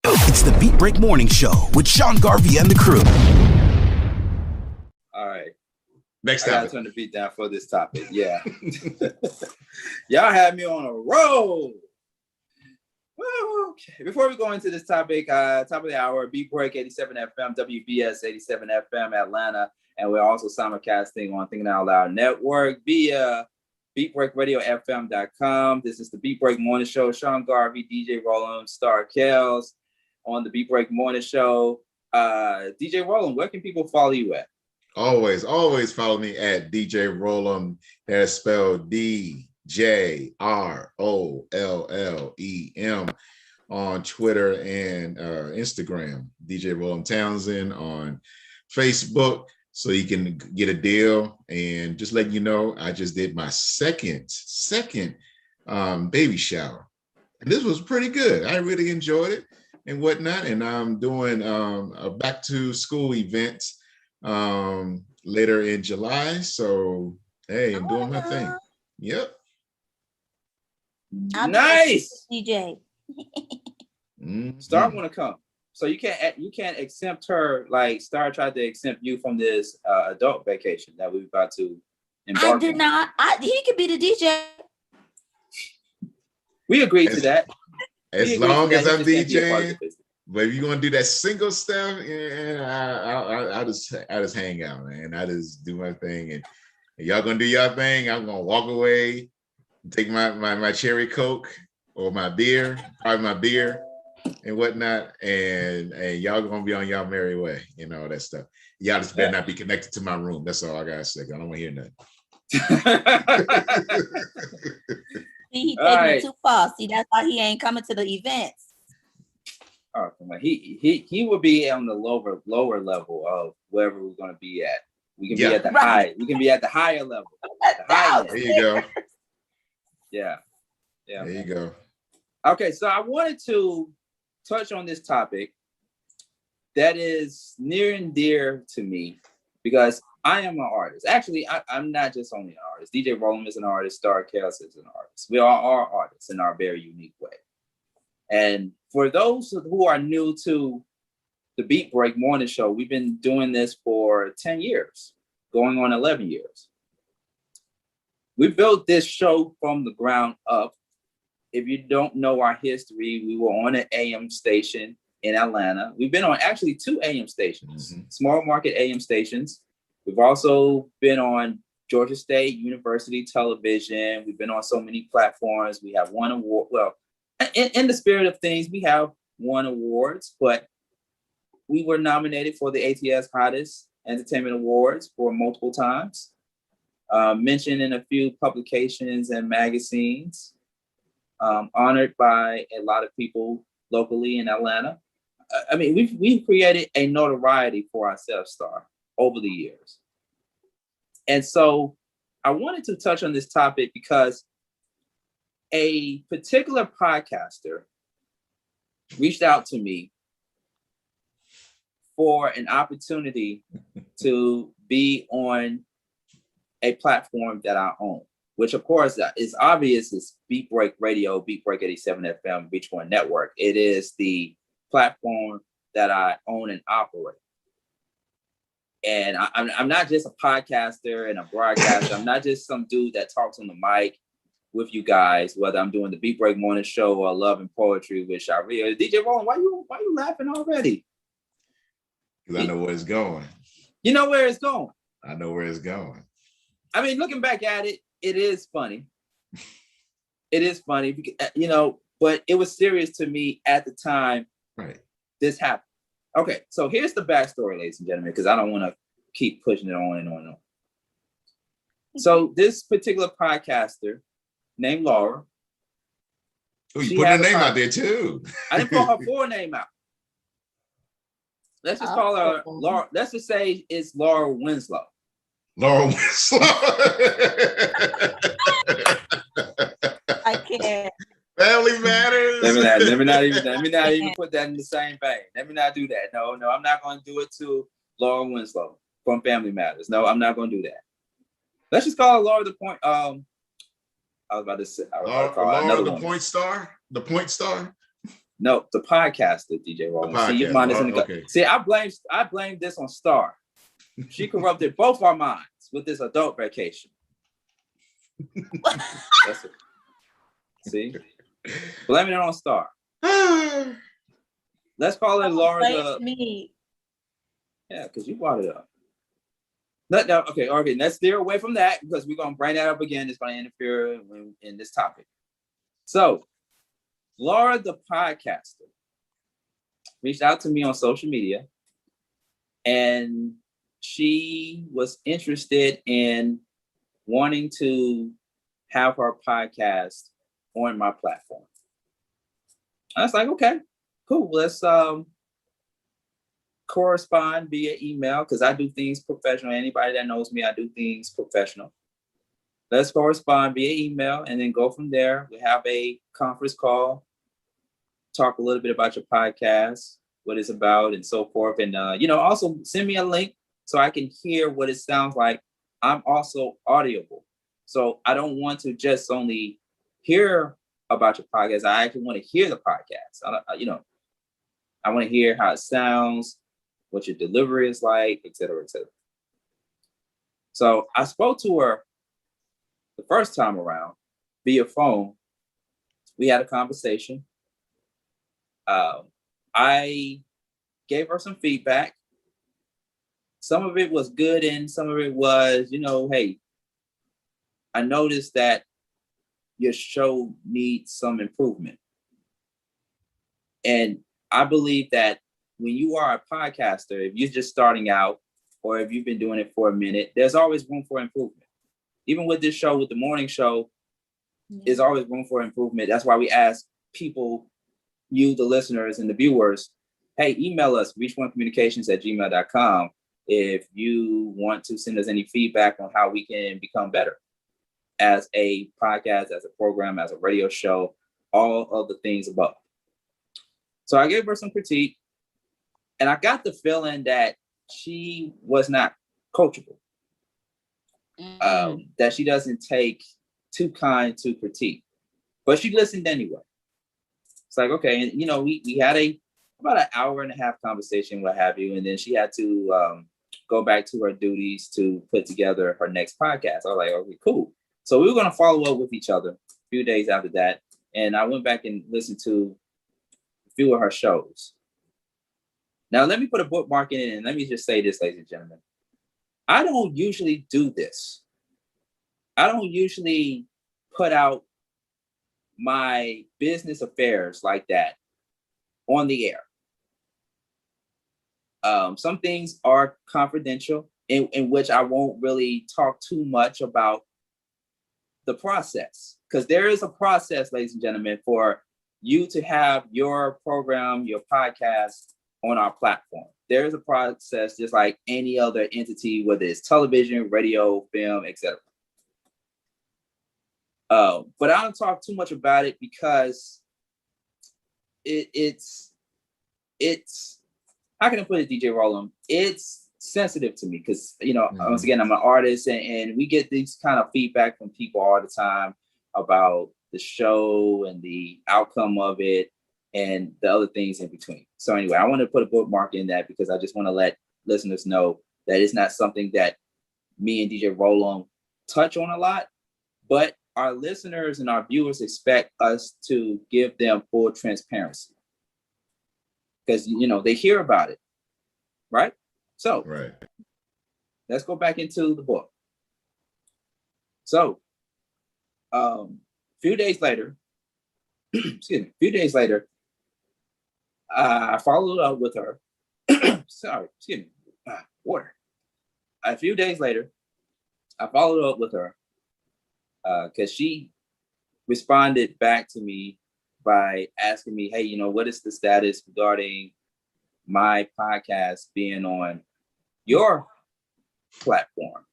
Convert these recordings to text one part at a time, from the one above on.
It's the Beat Break Morning Show with Sean Garvey and the crew. All right. Next I topic. gotta turn the beat down for this topic. Yeah. Y'all had me on a roll. Okay. Before we go into this topic, top of the hour, Beat Break 87 FM, WBS 87 FM Atlanta. And we're also simulcasting on Thinking Out Loud Network via BeatBreakRadioFM.com. This is the Beat Break Morning Show. Sean Garvey, DJ Roland, Star Kells on the Beat Break Morning Show. DJ Roland, where can people follow you at? Always follow me at DJ Rollem. That's spelled DJROLLEM on Twitter and Instagram. DJ Rollem Townsend on Facebook, so you can get a deal. And just letting you know, I just did my second baby shower, and this was pretty good. I really enjoyed it and whatnot. And I'm doing a back to school event later in July. So hey, I'm doing my thing. Yep. Nice. DJ. Star want to come, so you can't exempt her. Like Star tried to exempt you from this adult vacation that we're about to embark. I did not. He could be the DJ. We agreed to that. As long as I'm DJing. But if you're gonna do that single stuff, I'll just hang out, man. I just do my thing, and y'all gonna do your thing. I'm gonna walk away, take my cherry Coke or my beer, probably my beer and whatnot, and y'all gonna be on y'all merry way, all that stuff. Y'all just better not be connected to my room. That's all I gotta say. I don't want to hear nothing. See, he taking it too far. See, that's why he ain't coming to the events. Oh, he will be on the lower level of wherever we're going to be at. We can be at the high. We can be at the higher level. There you go. Yeah. There you go. Okay, so I wanted to touch on this topic that is near and dear to me because I am an artist. Actually, I'm not just only an artist. DJ Rollem is an artist. Star Chaos is an artist. We all are artists in our very unique way. And for those who are new to the Beat Break Morning Show, we've been doing this for 10 years, going on 11 years. We built this show from the ground up. If you don't know our history, we were on an AM station in Atlanta. We've been on actually 2 AM stations, small market AM stations. We've also been on Georgia State University television. We've been on so many platforms. We have won award. Well, in the spirit of things, we have won awards, but we were nominated for the ATS Hottest Entertainment Awards for multiple times. Mentioned in a few publications and magazines. Honored by a lot of people locally in Atlanta. I mean, we've created a notoriety for ourselves, Star, over the years. And so I wanted to touch on this topic because a particular podcaster reached out to me for an opportunity to be on a platform that I own, which of course is obvious is Beat Break Radio, Beat Break 87 FM, Reach One Network. It is the platform that I own and operate. And I'm not just a podcaster and a broadcaster. I'm not just some dude that talks on the mic with you guys, whether I'm doing the Beat Break Morning Show or Love and Poetry with Sharia. DJ Roland, why you laughing already? Because I know where it's going. You know where it's going. I know where it's going. I mean, looking back at it, it is funny. It is funny, but it was serious to me at the time. Right. This happened. Okay, so here's the backstory, ladies and gentlemen, because I don't want to keep pushing it on and on and on. So this particular podcaster named Laura. Oh, you put her name out there too. I didn't put her full name out. Let's just call her Laura. Let's just say it's Laura Winslow. Laura Winslow. I can't. Family Matters. Let me not even put that in the same vein. Let me not do that. No, I'm not going to do it to Laura Winslow from Family Matters. No, I'm not going to do that. Let's just call her Laura the Point. I was about to say Laura the Point Star. The Point Star. No, the podcaster, DJ Roland. See, your mind is in the okay. See, I blame this on Star. She corrupted both our minds with this adult vacation. That's it. See? Blaming it on Star. Let's call it Laura the... Yeah, because you brought it up. Okay, let's steer away from that because we're going to bring that up again. It's going to interfere in this topic. So, Laura the podcaster reached out to me on social media, and she was interested in wanting to have her podcast on my platform. I was like, okay, cool. Let's correspond via email because I do things professional. Anybody that knows me, I do things professional. Let's correspond via email and then go from there. We have a conference call, talk a little bit about your podcast, what it's about, and so forth. And, also send me a link so I can hear what it sounds like. I'm also audible. So I don't want to just only hear about your podcast. I actually want to hear the podcast. I want to hear how it sounds, what your delivery is like, et cetera, et cetera. So I spoke to her the first time around via phone. We had a conversation. I gave her some feedback. Some of it was good and some of it was, hey, I noticed that your show needs some improvement. And I believe that when you are a podcaster, if you're just starting out or if you've been doing it for a minute, there's always room for improvement. Even with this show, with the morning show, there's always room for improvement. That's why we ask people, you, the listeners and the viewers, hey, email us, reach1communications@gmail.com if you want to send us any feedback on how we can become better as a podcast, as a program, as a radio show, all of the things above. So I gave her some critique, and I got the feeling that she was not coachable, that she doesn't take too kind to critique, but she listened anyway. It's like, okay, and we had about an hour and a half conversation, what have you, and then she had to go back to her duties to put together her next podcast. I was like, okay, cool. So we were going to follow up with each other a few days after that, and I went back and listened to a few of her shows. Now, let me put a bookmark in it, and let me just say this, ladies and gentlemen. I don't usually do this. I don't usually put out my business affairs like that on the air. Some things are confidential, in which I won't really talk too much about the process, because there is a process, ladies and gentlemen, for you to have your program, your podcast on our platform. There is a process just like any other entity, whether it's television, radio, film, etc. But I don't talk too much about it because it's how can I put it, DJ Roland? It's sensitive to me because, once again, I'm an artist and we get these kind of feedback from people all the time about the show and the outcome of it and the other things in between. So anyway, I want to put a bookmark in that because I just want to let listeners know that it's not something that me and DJ Roland touch on a lot, but our listeners and our viewers expect us to give them full transparency because, they hear about it, right? So let's go back into the book. So a few days later, I followed up with her. Water. A few days later, I followed up with her because she responded back to me by asking me, hey, what is the status regarding my podcast being on your platform?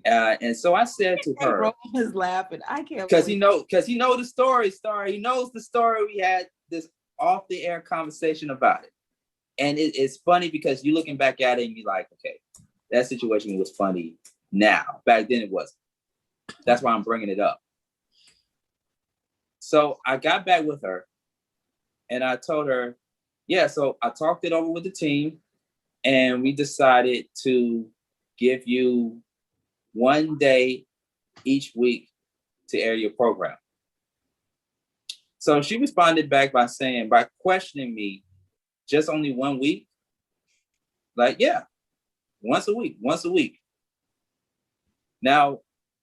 And so I said to her, Rome is laughing. I can't, because he knows the story. He knows the story. We had this off the air conversation about it, and it's funny because you're looking back at it and you're like, okay, that situation was funny now. Back then it wasn't. That's why I'm bringing it up. So I got back with her and I told her, yeah, so I talked it over with the team and we decided to give you 1 day each week to air your program. So she responded back by questioning me, just only 1 week? Like, yeah, once a week. Now,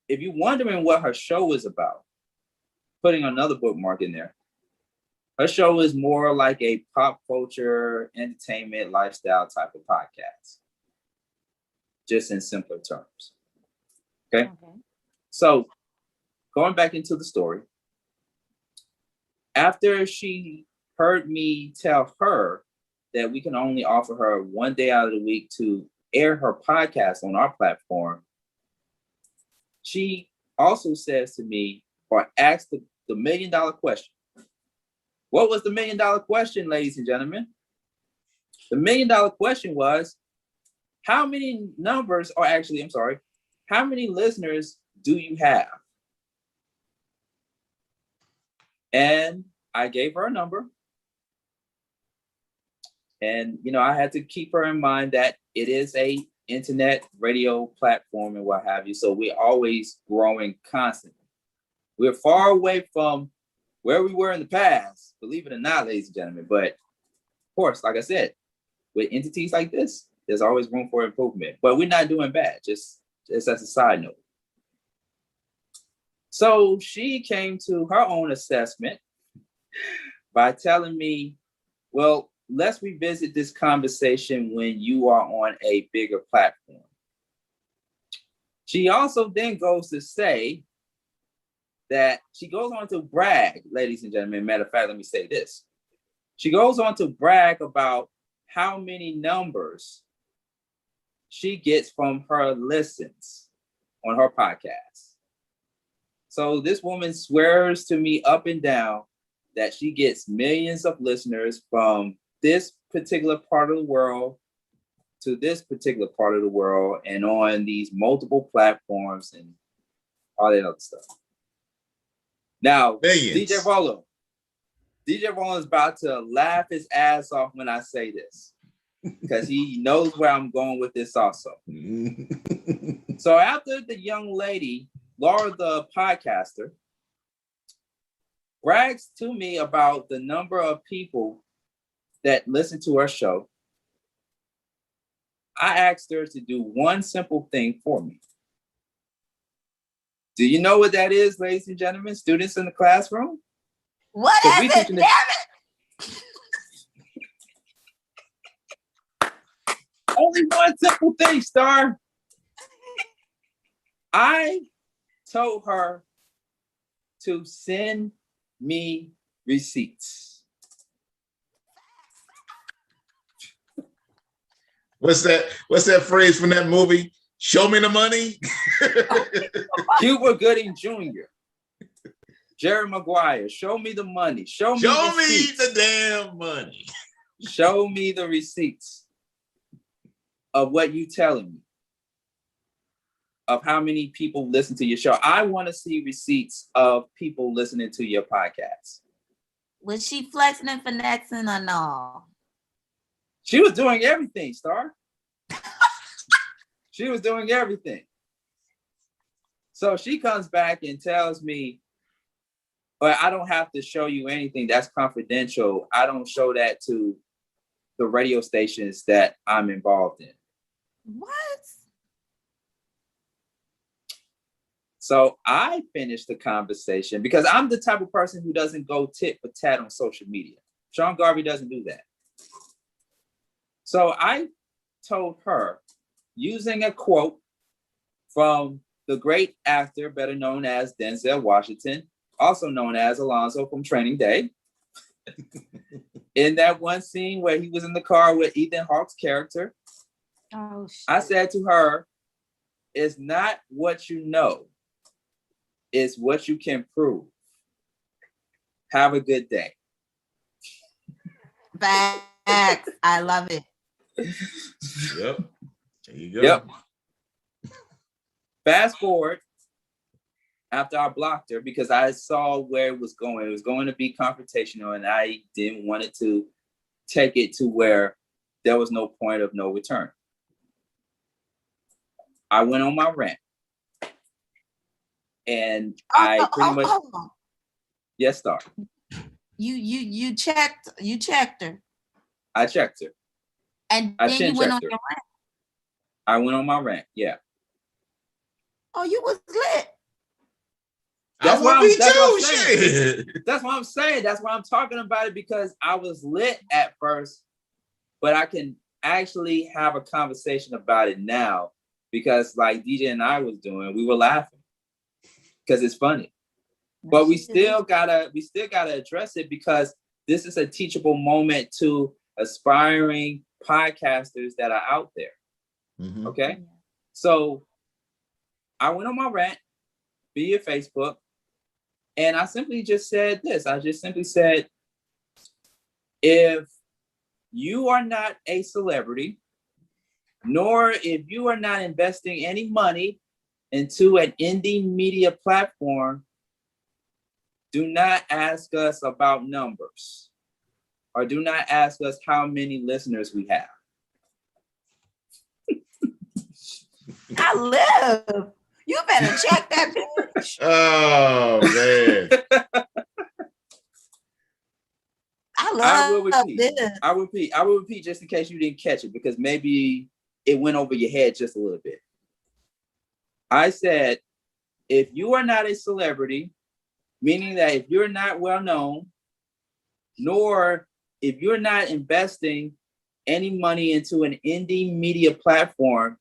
if you're wondering what her show is about, putting another bookmark in there, her show is more like a pop culture, entertainment, lifestyle type of podcast, just in simpler terms. Okay. So going back into the story, after she heard me tell her that we can only offer her 1 day out of the week to air her podcast on our platform, she also says to me, or asked the $1 million question. What was the $1 million question, ladies and gentlemen? The $1 million question was, how many listeners do you have? And I gave her a number. And, I had to keep her in mind that it is a internet radio platform and what have you. So we're always growing constantly. We're far away from where we were in the past, believe it or not, ladies and gentlemen. But of course, like I said, with entities like this, there's always room for improvement. But we're not doing bad, just as a side note. So she came to her own assessment by telling me, well, let's revisit this conversation when you are on a bigger platform. She also then goes to say that she goes on to brag, ladies and gentlemen. Matter of fact, let me say this. She goes on to brag about how many numbers she gets from her listens on her podcast. So this woman swears to me up and down that she gets millions of listeners from this particular part of the world to this particular part of the world and on these multiple platforms and all that other stuff. Now, millions. DJ Rollo is about to laugh his ass off when I say this because he knows where I'm going with this also. So after the young lady, Laura the podcaster, brags to me about the number of people that listen to her show, I asked her to do one simple thing for me. Do you know what that is, ladies and gentlemen, students in the classroom? What is it? Damn it! Only one simple thing, Star. I told her to send me receipts. What's that phrase from that movie? Show me the money. Cuba Gooding Jr., Jerry Maguire, show me the money. Show me the damn money. Show me the receipts of what you telling me, of how many people listen to your show. I want to see receipts of people listening to your podcast. Was she flexing and finessing or no? She was doing everything, Star. She was doing everything. So she comes back and tells me, but I don't have to show you anything. That's confidential. I don't show that to the radio stations that I'm involved in. What? So I finished the conversation because I'm the type of person who doesn't go tit for tat on social media. Sean Garvey doesn't do that. So I told her, using a quote from the great actor, better known as Denzel Washington, also known as Alonzo from Training Day, in that one scene where he was in the car with Ethan Hawke's character, I said to her, it's not what you know, it's what you can prove. Have a good day. Facts. I love it. Yep. There you go. Yep. Fast forward. after I blocked her because I saw where it was going. It was going to be confrontational, and I didn't want it to take it to where there was no point of no return. I went on my rant. And I pretty much yes, Star. You checked her. I checked her. And then you went on your rant. I went on my rant, yeah. Oh, you was lit. That's why I'm saying. That's why I'm talking about it, because I was lit at first, but I can actually have a conversation about it now because like DJ and I was doing, we were laughing because it's funny. But we still gotta address it because this is a teachable moment to aspiring podcasters that are out there. Mm-hmm. Okay. So I went on my rant via Facebook, and I simply just said this. I just simply said, if you are not a celebrity, nor if you are not investing any money into an indie media platform, do not ask us about numbers, or do not ask us how many listeners we have. I live. You better check that bitch. Oh man. I will repeat just in case you didn't catch it, because maybe it went over your head just a little bit. I said, if you are not a celebrity, meaning that if you're not well known, nor if you're not investing any money into an indie media platform,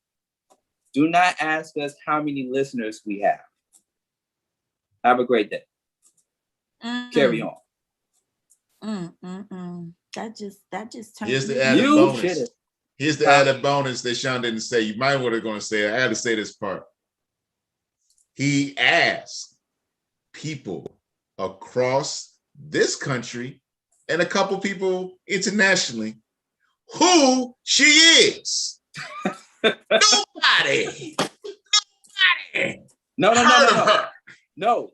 do not ask us how many listeners we have. Have a great day. Carry on. That just turned. Here's the added bonus. Here's the added bonus that Sean didn't say. You might want to go and say it. I had to say this part. He asked people across this country and a couple people internationally who she is. Nobody. No.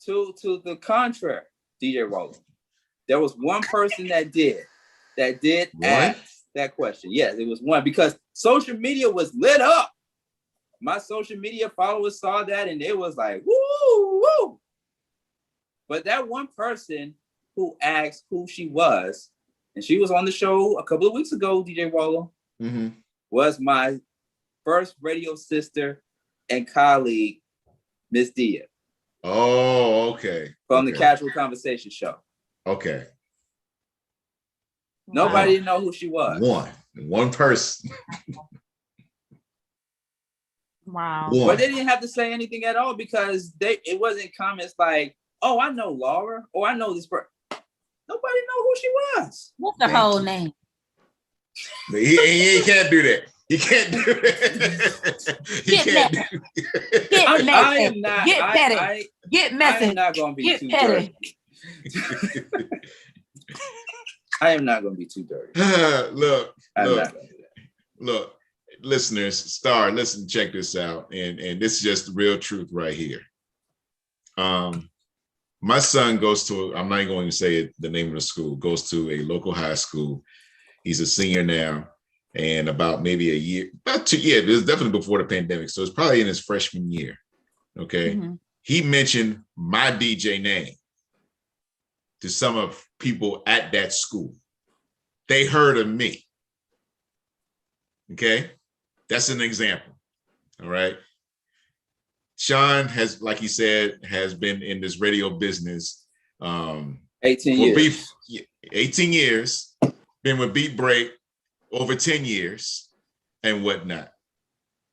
To the contrary, DJ Roland. There was one person that did ask that question. Yes, it was one, because social media was lit up. My social media followers saw that and it was like, woo, woo. But that one person who asked who she was, and she was on the show a couple of weeks ago, DJ Roland, was my first radio sister and colleague, Miss Dia. Oh, okay. From the Casual Conversation show. Okay. Nobody didn't know who she was. One person. Wow. But they didn't have to say anything at all, because it wasn't comments like, oh, I know Laura, or I know this person. Nobody know who she was. What's her whole name? He can't do that. He can't do that. Get messy. I am not going to be too dirty. I am not going to be too dirty. Look, listeners, Star, listen, check this out. And this is just the real truth right here. My son goes to, I'm not going to say the name of the school, goes to a local high school. He's a senior now, and about maybe a year, about 2 years, it was definitely before the pandemic. So it's probably in his freshman year. Okay. Mm-hmm. He mentioned my DJ name to some of people at that school. They heard of me. Okay. That's an example. All right. Sean has, like he said, has been in this radio business 18 years. 18 years. Been with Beat Break over 10 years and whatnot.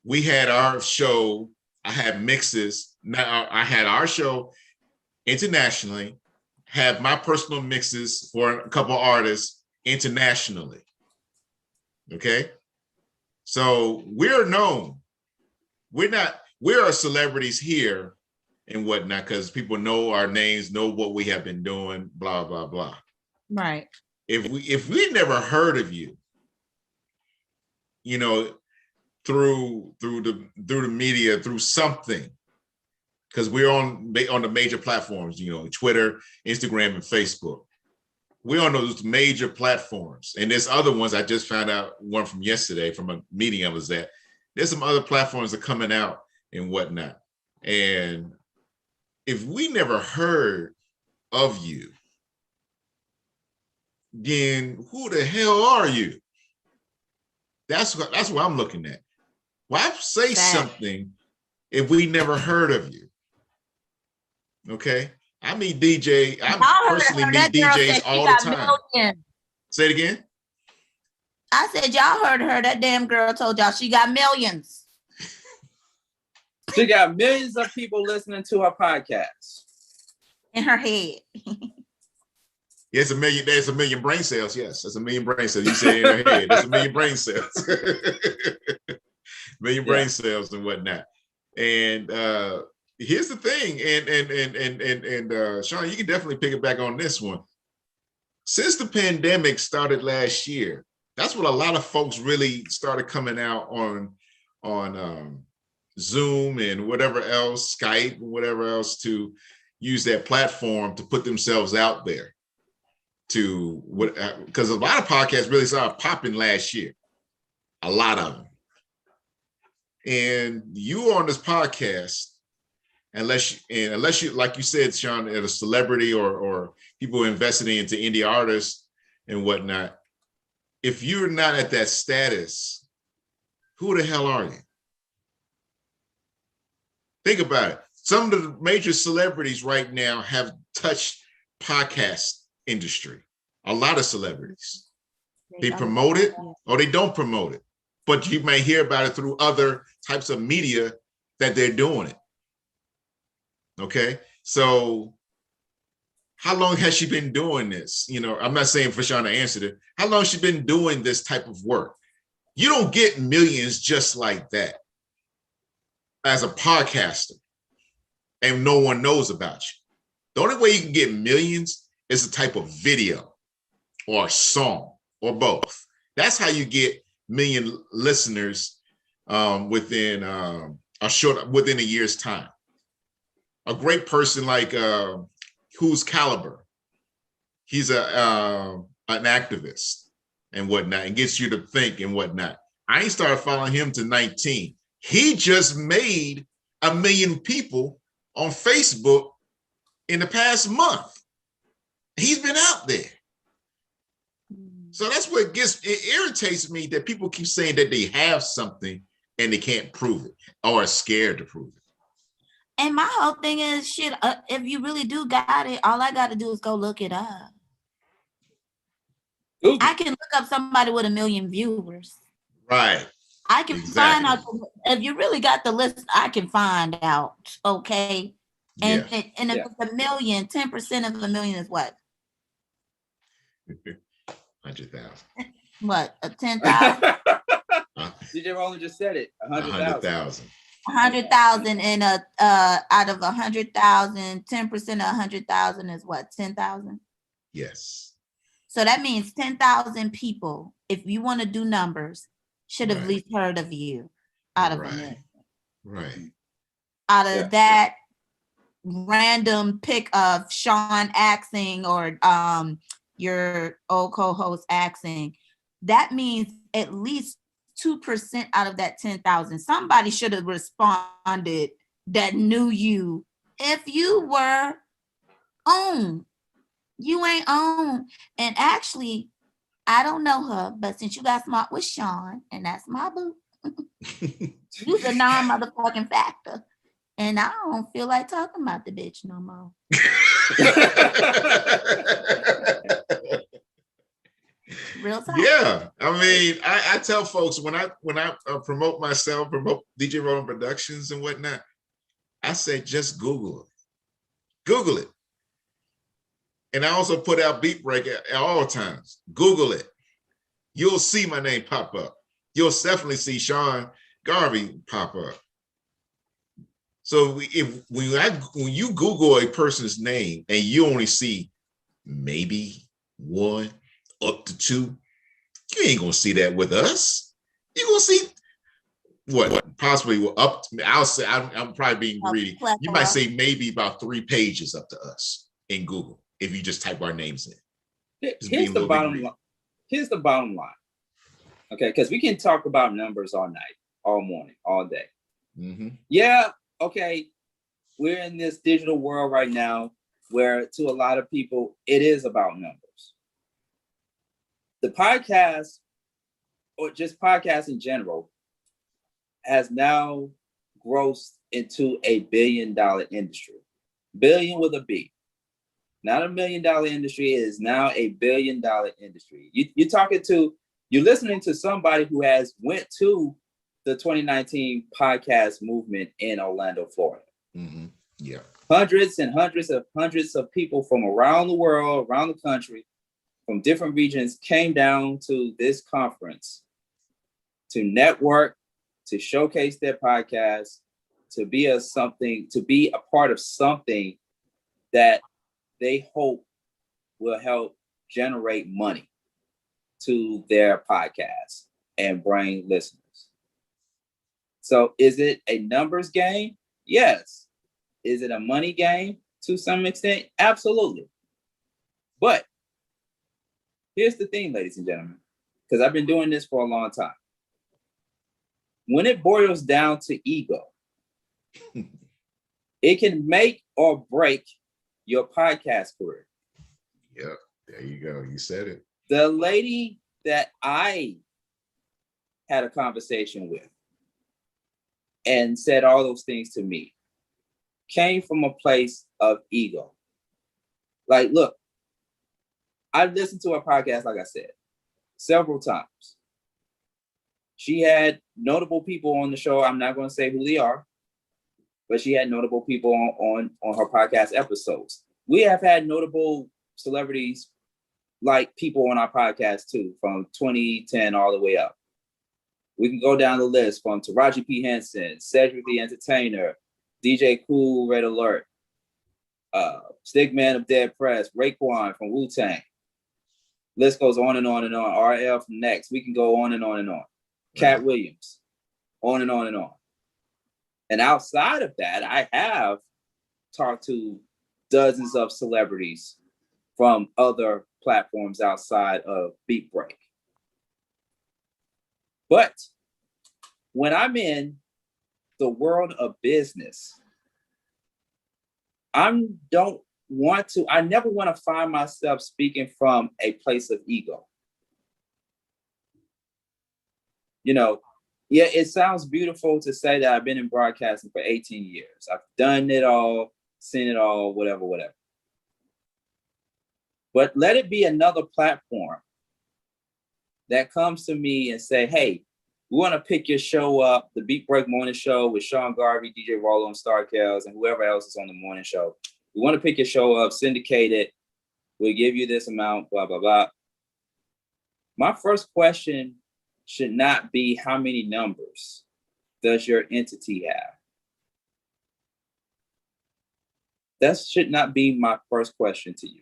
We had our show. I had mixes. Now I had our show internationally, had my personal mixes for a couple artists internationally. Okay. So we're known. We are celebrities here and whatnot, because people know our names, know what we have been doing, blah, blah, blah. Right. If we never heard of you, through the media, through something, because we're on the major platforms, Twitter, Instagram, and Facebook. We're on those major platforms. And there's other ones. I just found out one from yesterday from a meeting I was at. There's some other platforms that are coming out and whatnot. And if we never heard of you, then who the hell are you? That's what I'm looking at. Why say something if we never heard of you? Okay. I personally meet DJs all the time. Millions. Say it again. I said, y'all heard her. That damn girl told y'all she got millions. She got millions of people listening to her podcast. In her head. Yes, there's a million brain cells. Yes, that's a million brain cells. You say in her head, there's a million brain cells. Brain cells and whatnot. And here's the thing, and Sean, you can definitely pick it back on this one. Since the pandemic started last year, that's when a lot of folks really started coming out on Zoom and whatever else, Skype and whatever else, to use that platform to put themselves out there. Because a lot of podcasts really started popping last year, a lot of them. And you on this podcast, unless you, like you said, Sean, a celebrity or people investing into indie artists and whatnot, if you're not at that status, who the hell are you? Think about it. Some of the major celebrities right now have touched podcast industry. A lot of celebrities. They promote it or they don't promote it. But you may hear about it through other types of media that they're doing it. Okay. So how long has she been doing this? I'm not saying for Sean to answer it. How long has she been doing this type of work? You don't get millions just like that as a podcaster and no one knows about you. The only way you can get millions is a type of video or a song or both. That's how you get million listeners within a year's time. A great person like who's Caliber, he's an activist and whatnot, and gets you to think and whatnot. I ain't started following him to 19. He just made 1 million people on Facebook in the past month. He's been out there. So that's what it irritates me, that people keep saying that they have something and they can't prove it or are scared to prove it. And my whole thing is, if you really do got it, all I got to do is go look it up. Ooh. I can look up somebody with 1 million viewers. Right. I can find out if you really got the list. I can find out. Okay. And if it's 1 million, 10% of 1 million is what? 100,000. What? 10,000? DJ Roland just said it. 100,000. 100,000 and out of 100,000, 10% of 100,000 is what? 10,000? Yes. So that means 10,000 people, if you want to do numbers, should have at least heard of you out of 1 million. Right. Out of that random pick of Sean axing or your old co-host axing, that means at least 2% out of that 10,000. Somebody should have responded that knew you. If you were on, you ain't on. And actually, I don't know her, but since you got smart with Sean, and that's my boo, you's a non-motherfucking factor. And I don't feel like talking about the bitch no more. Real time. Yeah, I mean, I tell folks when I promote myself, promote DJ Roland Productions and whatnot, I say just Google it. And I also put out Beat Break at all times. Google it. You'll see my name pop up. You'll definitely see Sean Garvey pop up. So when you Google a person's name and you only see maybe 1 up to 2, you ain't gonna see that with us. You're gonna see what possibly up. I'll say I'm probably being greedy. You might say maybe about 3 pages up to us in Google if you just type our names in. Here's the bottom line. Here's the bottom line. Okay, because we can talk about numbers all night, all morning, all day. Mm-hmm. Yeah, okay. We're in this digital world right now where to a lot of people, it is about numbers. The podcast, or just podcasts in general, has now grossed into $1 billion industry. Billion with a B. Not $1 million industry. It is now $1 billion industry. You're listening to somebody who has went to the 2019 podcast movement in Orlando, Florida. Mm-hmm. Yeah. Hundreds and hundreds of people from around the world, around the country, from different regions came down to this conference to network, to showcase their podcast, to be a part of something that they hope will help generate money to their podcast and bring listeners. So is it a numbers game? Yes. Is it a money game to some extent? Absolutely. But here's the thing, ladies and gentlemen, because I've been doing this for a long time. When it boils down to ego, it can make or break your podcast career. Yep, there you go. You said it. The lady that I had a conversation with and said all those things to me came from a place of ego. Like, look, I've listened to her podcast, like I said, several times. She had notable people on the show. I'm not going to say who they are, but she had notable people on her podcast episodes. We have had notable celebrities like people on our podcast too, from 2010 all the way up. We can go down the list from Taraji P. Henson, Cedric the Entertainer, DJ Cool, Red Alert, Stigman of Dead Press, Raekwon from Wu-Tang. List goes on and on and on. RL from Next. We can go on and on and on. Cat Williams, on and on and on. And outside of that, I have talked to dozens of celebrities from other platforms outside of Beat Break. But when I'm in the world of business, I never want to find myself speaking from a place of ego. You know, yeah, it sounds beautiful to say that I've been in broadcasting for 18 years. I've done it all, seen it all, whatever. But let it be another platform that comes to me and say, hey, we want to pick your show up, the Beat Break Morning Show with Sean Garvey, DJ Rollo, and Star Kells, and whoever else is on the morning show. We want to pick your show up, syndicate it. We'll give you this amount, blah, blah, blah. My first question should not be how many numbers does your entity have? That should not be my first question to you.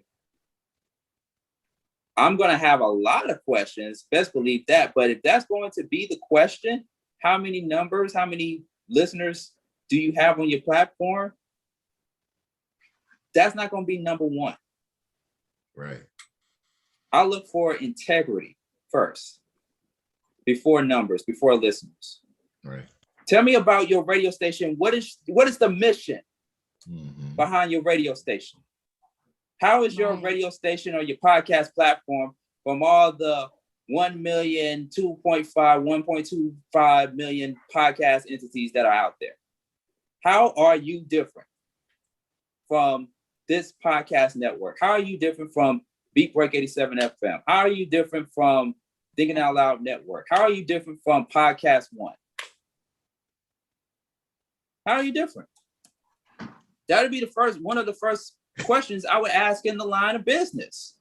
I'm going to have a lot of questions, best believe that. But if that's going to be the question, how many numbers, how many listeners do you have on your platform? That's not going to be number one. Right. I look for integrity first, before numbers, before listeners. Right. Tell me about your radio station. What is the mission behind your radio station? How is your radio station or your podcast platform from all the 1 million, 2.5, 1.25 million podcast entities that are out there? How are you different from this podcast network? How are you different from Beat Break 87 FM? How are you different from Thinking Out Loud Network? How are you different from Podcast One? How are you different? That would be one of the first questions I would ask in the line of business.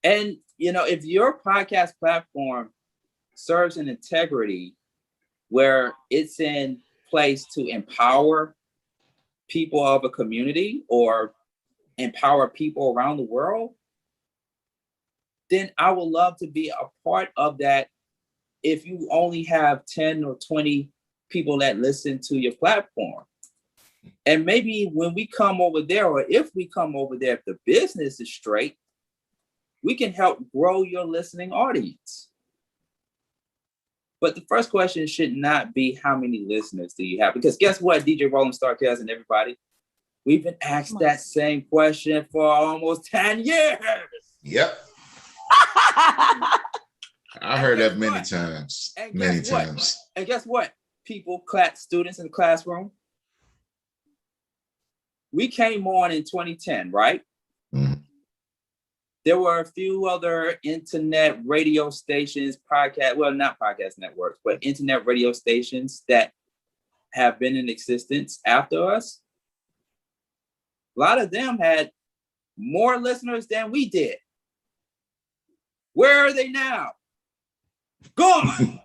And, if your podcast platform serves an integrity where it's in place to empower people of a community or empower people around the world, then I would love to be a part of that if you only have 10 or 20 people that listen to your platform. And maybe when we come over there, or if we come over there, if the business is straight, we can help grow your listening audience. But the first question should not be how many listeners do you have? Because guess what, DJ Roland, Starcast, and everybody, we've been asked that same question for almost 10 years. Yep. I heard that many times. Many times. And guess what? People, students in the classroom. We came on in 2010, right? Mm-hmm. There were a few other internet radio stations, not podcast networks, but internet radio stations that have been in existence after us. A lot of them had more listeners than we did. Where are they now? Gone.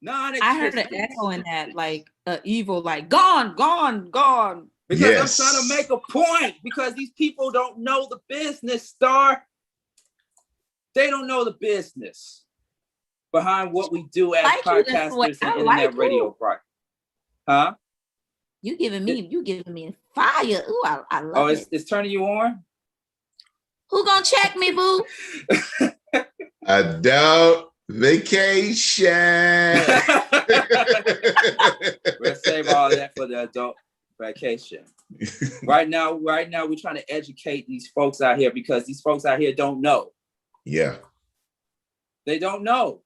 I heard an echo in that, like evil, like gone. Because I'm trying to make a point, because these people don't know the business, Star. They don't know the business behind what we do as podcasters and internet radio broadcast. Huh? You giving me fire. Ooh, I love it. It's turning you on? Who gonna check me, boo? Adult vacation. We'll save all that for the adult vacation. Right now, we're trying to educate these folks out here, because these folks out here don't know. Yeah. They don't know.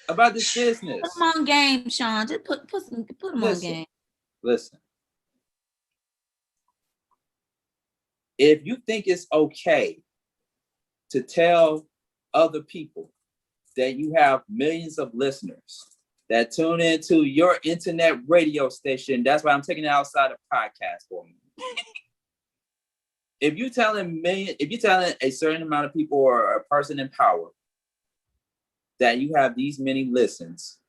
About this business. Put them on game, Sean. Just put them on game. Listen. If you think it's okay to tell other people that you have millions of listeners that tune into your internet radio station, that's why I'm taking it outside of podcast for me. If you're telling a certain amount of people or a person in power that you have these many listens,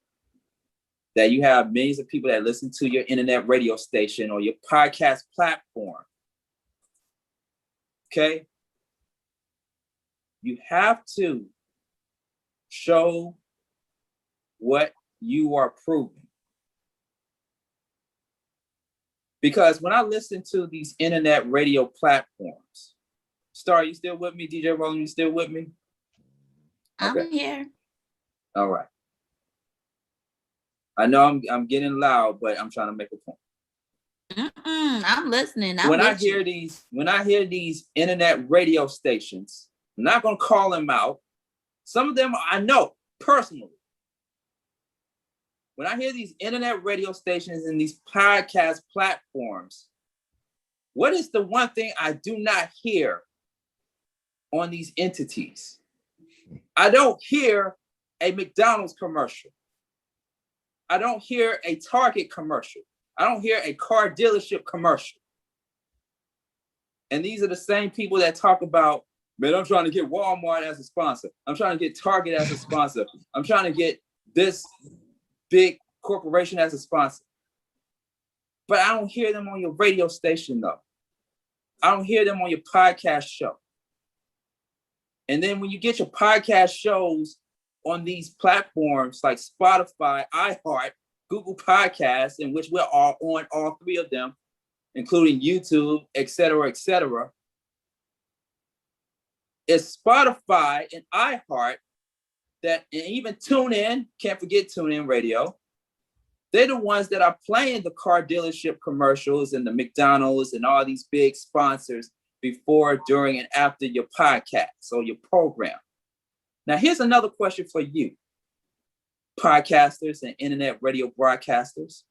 that you have millions of people that listen to your internet radio station or your podcast platform, okay, you have to show what you are proving. Because when I listen to these internet radio platforms, Star, you still with me? DJ Roland, you still with me? Okay. I'm here. All right. I know I'm getting loud, but I'm trying to make a point. I'm listening. When I hear these internet radio stations, I'm not going to call them out. Some of them I know personally. When I hear these internet radio stations and these podcast platforms, what is the one thing I do not hear on these entities? I don't hear a McDonald's commercial. I don't hear a Target commercial. I don't hear a car dealership commercial. And these are the same people that talk about, man, I'm trying to get Walmart as a sponsor. I'm trying to get Target as a sponsor. I'm trying to get this big corporation as a sponsor. But I don't hear them on your radio station, though. I don't hear them on your podcast show. And then when you get your podcast shows on these platforms like Spotify, iHeart, Google Podcasts, in which we're all on all three of them, including YouTube, et cetera, it's Spotify and iHeart and even TuneIn, can't forget TuneIn Radio. They're the ones that are playing the car dealership commercials and the McDonald's and all these big sponsors before, during, and after your podcast or your program. Now, here's another question for you, podcasters and internet radio broadcasters.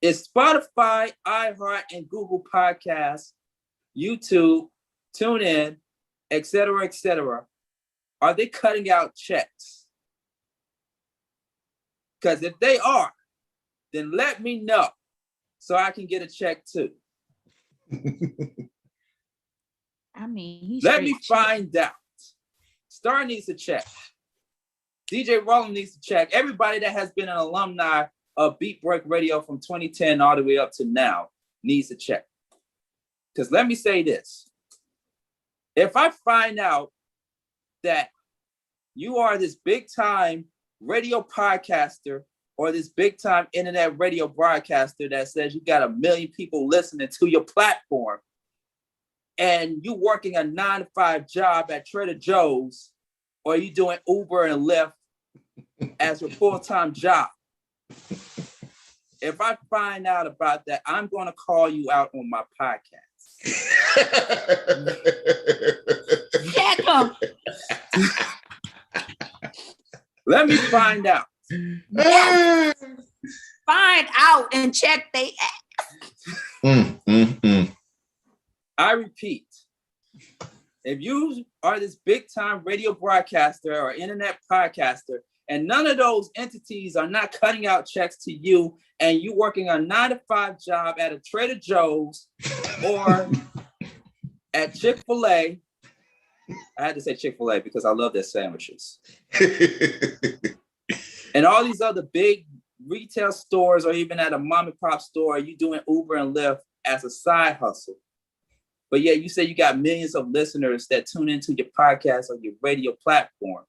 Is Spotify, iHeart, and Google Podcasts, YouTube, TuneIn, et cetera, are they cutting out checks? Because if they are, then let me know so I can get a check too. I mean, let me find out. Star needs a check. DJ Roland needs to check. Everybody that has been an alumni of Beat Break Radio from 2010 all the way up to now needs a check. Because let me say this. If I find out that you are this big time radio podcaster or this big time internet radio broadcaster that says you got 1 million people listening to your platform, and you working a 9-to-5 job at Trader Joe's, or you doing Uber and Lyft as your full-time job, if I find out about that, I'm going to call you out on my podcast. Check them. Let me find out. Yes. Find out and check they act. I repeat, if you are this big time radio broadcaster or internet podcaster, and none of those entities are not cutting out checks to you, and you working a 9-to-5 job at a Trader Joe's or at Chick-fil-A, I had to say Chick-fil-A because I love their sandwiches. And all these other big retail stores, or even at a mom and pop store, you doing Uber and Lyft as a side hustle. But yeah, you say you got millions of listeners that tune into your podcast or your radio platform.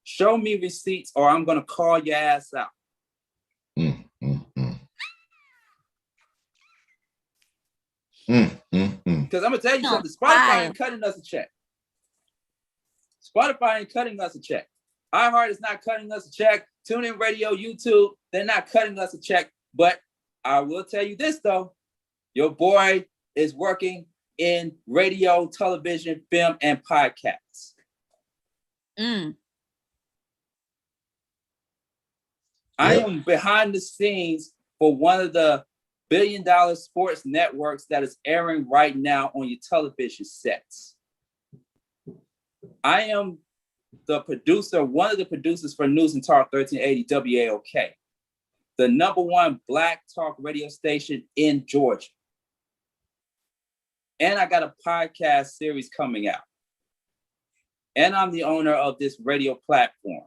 Show me receipts or I'm going to call your ass out. Because I'm going to tell you something. Spotify ain't cutting us a check. Spotify ain't cutting us a check. iHeart is not cutting us a check. TuneIn Radio, YouTube, they're not cutting us a check. But I will tell you this, though. Your boy is working in radio, television, film, and podcasts. I am behind the scenes for one of the billion-dollar sports networks that is airing right now on your television sets. I am the producer, one of the producers for News and Talk 1380 WAOK, the #1 Black talk radio station in Georgia. And I got a podcast series coming out. And I'm the owner of this radio platform.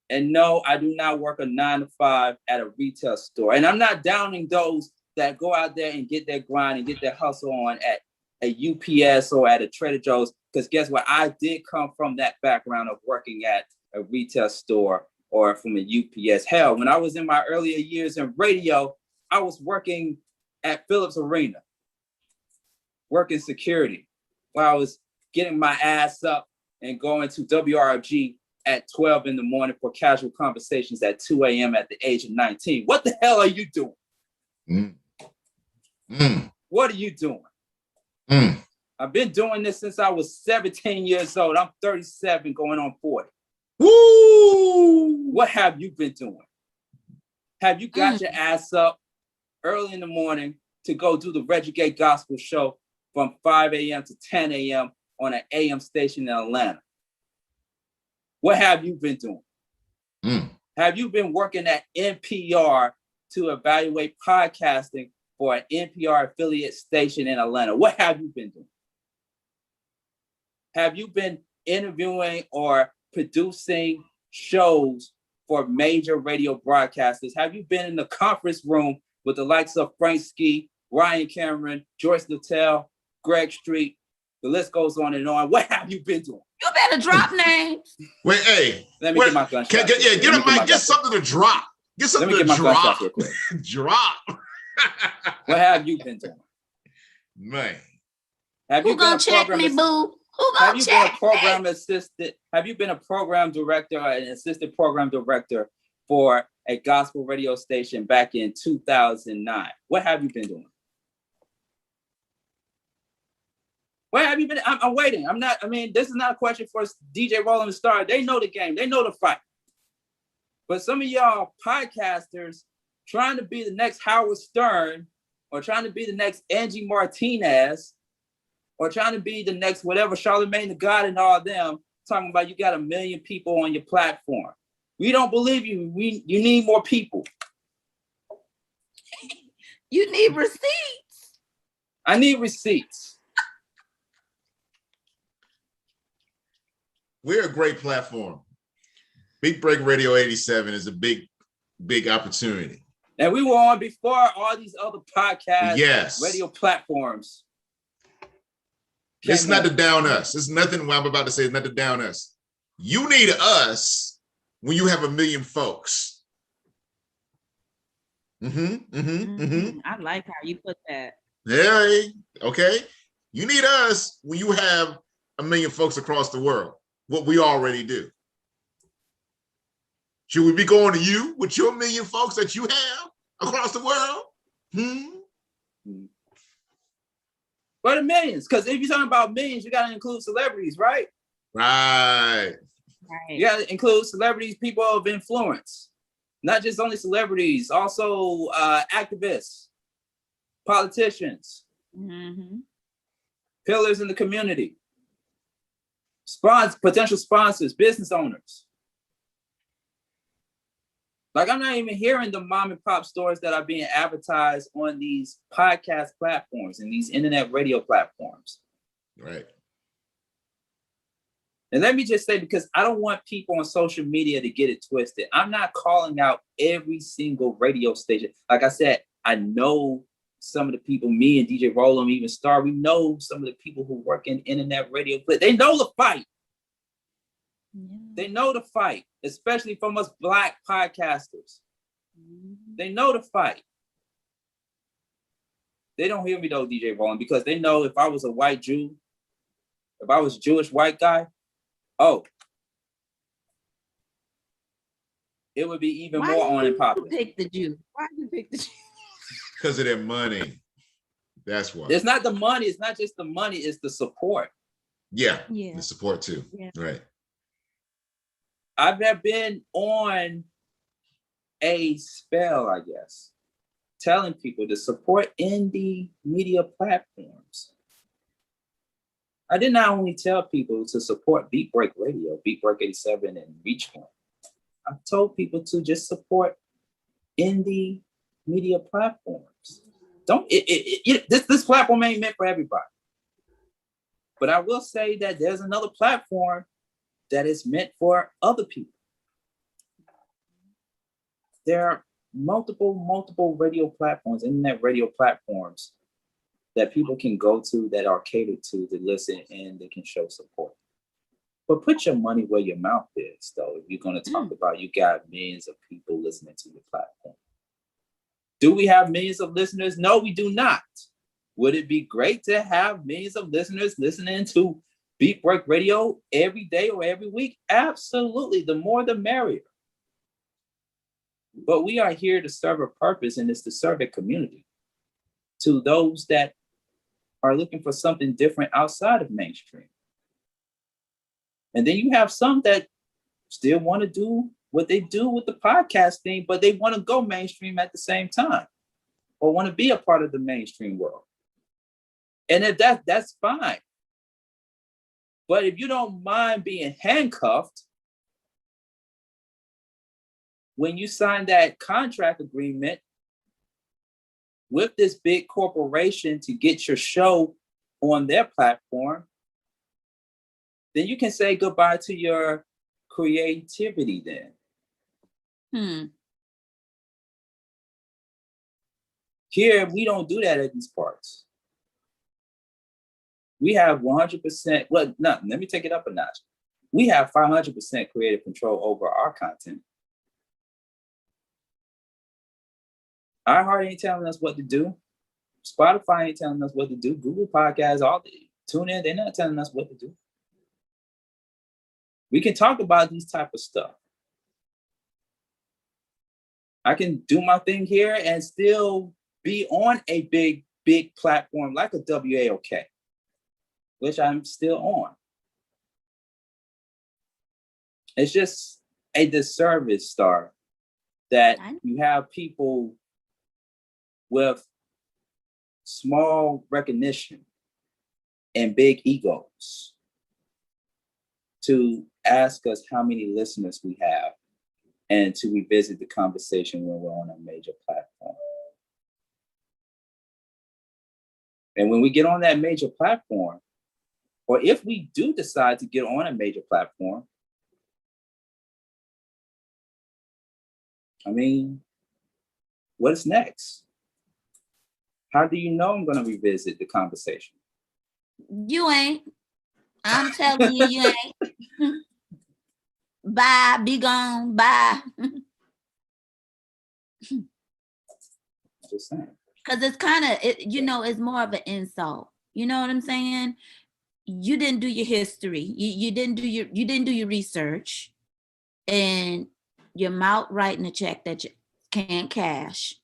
And no, I do not work a 9-to-5 at a retail store. And I'm not downing those that go out there and get their grind and get their hustle on at a UPS or at a Trader Joe's. Because guess what? I did come from that background of working at a retail store or from a UPS. Hell, when I was in my earlier years in radio, I was working at Phillips Arena, working security, while I was getting my ass up and going to WRG at 12 in the morning for casual conversations at 2 a.m. at the age of 19. What the hell are you doing? What are you doing? I've been doing this since I was 17 years old. I'm 37 going on 40. Woo! What have you been doing? Have you got your ass up early in the morning to go do the Reggie Gay Gospel Show from 5 a.m. to 10 a.m. on an AM station in Atlanta? What have you been doing? Have you been working at NPR to evaluate podcasting for an NPR affiliate station in Atlanta? What have you been doing? Have you been interviewing or producing shows for major radio broadcasters? Have you been in the conference room with the likes of Frank Ski, Ryan Cameron, Joyce Littell, Greg Street? The list goes on and on. What have you been doing? You better drop names. Wait, hey. Let me get my gunshot. Get a mic. Get something to drop. Get something to drop. Drop. What have you been doing? Man. Have you Who gonna check me, boo? Who gonna check me? Have you been a program director or an assistant program director for a gospel radio station back in 2009? What have you been doing? Where have you been? I'm waiting. This is not a question for DJ Rolling the Star. They know the game. They know the fight. But some of y'all podcasters trying to be the next Howard Stern or trying to be the next Angie Martinez or trying to be the next whatever, Charlemagne the God and all them, talking about you got 1 million people on your platform. We don't believe you. You need more people. You need receipts. I need receipts. We're a great platform. Big Break Radio 87 is a big opportunity. And we were on before all these other podcasts, yes, radio platforms. It's not to down us. It's nothing what I'm about to say is not to down us. You need us when you have 1 million folks. I like how you put that. Yeah, okay. You need us when you have 1 million folks across the world, what we already do. Should we be going to you with your 1 million folks that you have across the world? What are millions? Because if you're talking about millions, you got to include celebrities, right? Right. You got to include celebrities, people of influence. Not just only celebrities, also activists, politicians, pillars in the community, potential sponsors, business owners. Like, I'm not even hearing the mom and pop stores that are being advertised on these podcast platforms and these internet radio platforms. Right. And let me just say, because I don't want people on social media to get it twisted, I'm not calling out every single radio station. Like I said, I know some of the people, me and DJ Rollum, even Star, we know some of the people who work in internet radio. They know the fight. Yeah. They know the fight, especially from us Black podcasters. They know the fight. They don't hear me though, DJ Rollum, because they know if I was a white Jew, if I was a Jewish white guy, it would be even more on and popular. Pick the Jew. Why do you pick the Jew? Because of their money. That's why. It's not the money. It's not just the money. It's the support. Yeah. The support too. Yeah. Right. I've been on a spell, I guess, telling people to support indie media platforms. I did not only tell people to support Beat Break Radio, Beat Break 87 and Reach Point. I told people to just support indie media platforms. This platform ain't meant for everybody. But I will say that there's another platform that is meant for other people. There are multiple radio platforms, internet radio platforms that people can go to that are catered to listen and they can show support. But put your money where your mouth is, though, if you're going to talk about you got millions of people listening to your platform. Do we have millions of listeners? No, we do not. Would it be great to have millions of listeners listening to Beat Break Radio every day or every week? Absolutely. The more, the merrier. But we are here to serve a purpose, and it's to serve a community. To those that are looking for something different outside of mainstream. And then you have some that still want to do what they do with the podcast thing, but they want to go mainstream at the same time or want to be a part of the mainstream world. And if that's fine. But if you don't mind being handcuffed, when you sign that contract agreement with this big corporation to get your show on their platform, then you can say goodbye to your creativity then. Here, we don't do that at these parts. We have 100%, well, no, let me take it up a notch. We have 500% creative control over our content. iHeart ain't telling us what to do. Spotify ain't telling us what to do. Google Podcasts, all the tune in, they're not telling us what to do. We can talk about these type of stuff. I can do my thing here and still be on a big platform like a WAOK, which I'm still on. It's just a disservice, Star, that you have people with small recognition and big egos to ask us how many listeners we have and to revisit the conversation when we're on a major platform. And when we get on that major platform, or if we do decide to get on a major platform, I mean, what's next? How do you know I'm going to revisit the conversation? You ain't. I'm telling you, you ain't. Bye, be gone, bye. Just saying. Because it's kind of, it's more of an insult. You know what I'm saying? You didn't do your history. You didn't do your research, and you're out writing a check that you can't cash,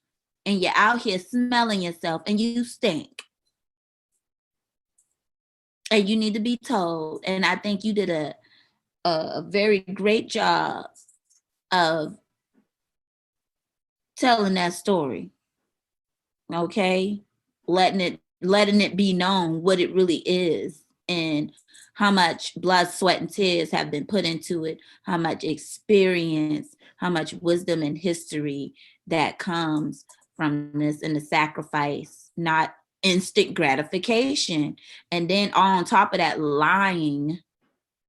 and you're out here smelling yourself, and you stink. And you need to be told. And I think you did a very great job of telling that story. Okay, letting it be known what it really is, and how much blood, sweat, and tears have been put into it, how much experience, how much wisdom and history that comes from this, and the sacrifice, not instant gratification. And then on top of that, lying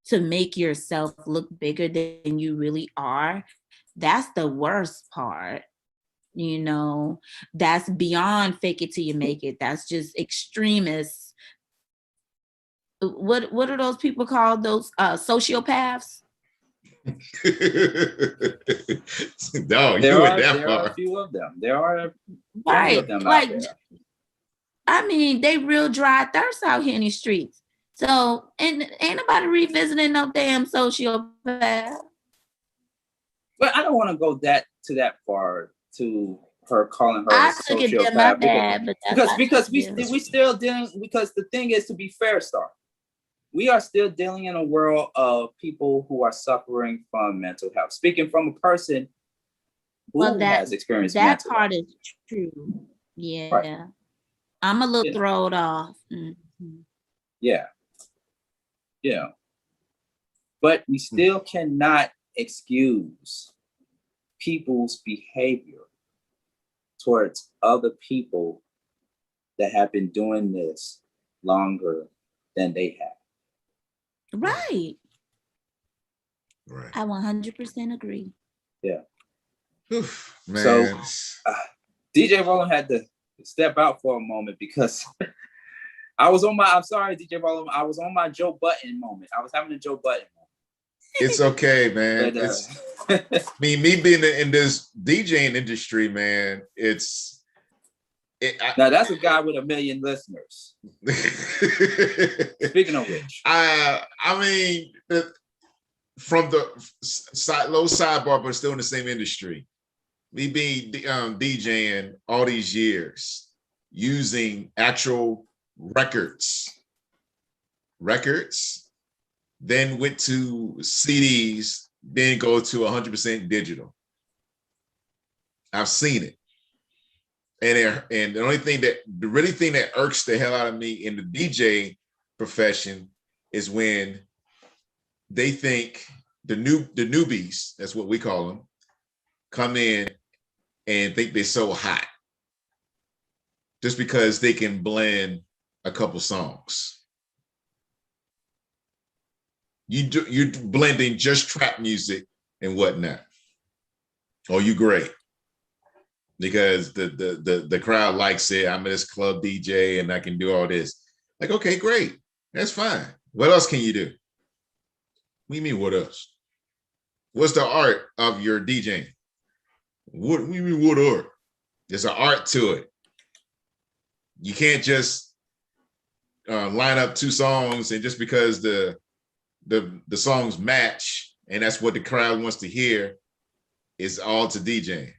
to make yourself look bigger than you really are. That's the worst part. That's beyond fake it till you make it. That's just extremists. What are those people called? Those sociopaths? No, you went that far. There are a few of them. There are right. Of them like, out there. I mean, they real dry thirst out here in these streets. So, and ain't nobody revisiting no damn sociopath. But I don't want to go that far to her calling her I a took it sociopath, my bad, because we still dealing, because the thing is, to be fair, Star, we are still dealing in a world of people who are suffering from mental health. Speaking from a person who has experienced that mental part health. is true. Yeah. Right. I'm a little thrown off. Mm-hmm. Yeah. But we still cannot excuse people's behavior towards other people that have been doing this longer than they have. Right. Right. I 100% agree. Yeah. Oof, man. So DJ Roland had to step out for a moment because I'm sorry, DJ Roland, I was on my Joe Budden moment. I was having a Joe Budden moment. It's okay, man. But, me being in this DJing industry, man, now that's a guy with 1 million listeners. Speaking of which, I mean, from the low sidebar, but still in the same industry. Me being DJing all these years, using actual records, then went to CDs, then go to 100% digital. I've seen it. And the really thing that irks the hell out of me in the DJ profession is when they think the newbies, that's what we call them, come in and think they're so hot just because they can blend a couple songs. You're blending just trap music and whatnot. Oh, you great. Because the crowd likes it. I'm this club DJ and I can do all this. Like, okay, great. That's fine. What else can you do? What do you mean, what else? What's the art of your DJing? What do you mean, what art? There's an art to it. You can't just line up two songs and just because the songs match and that's what the crowd wants to hear is all to DJing.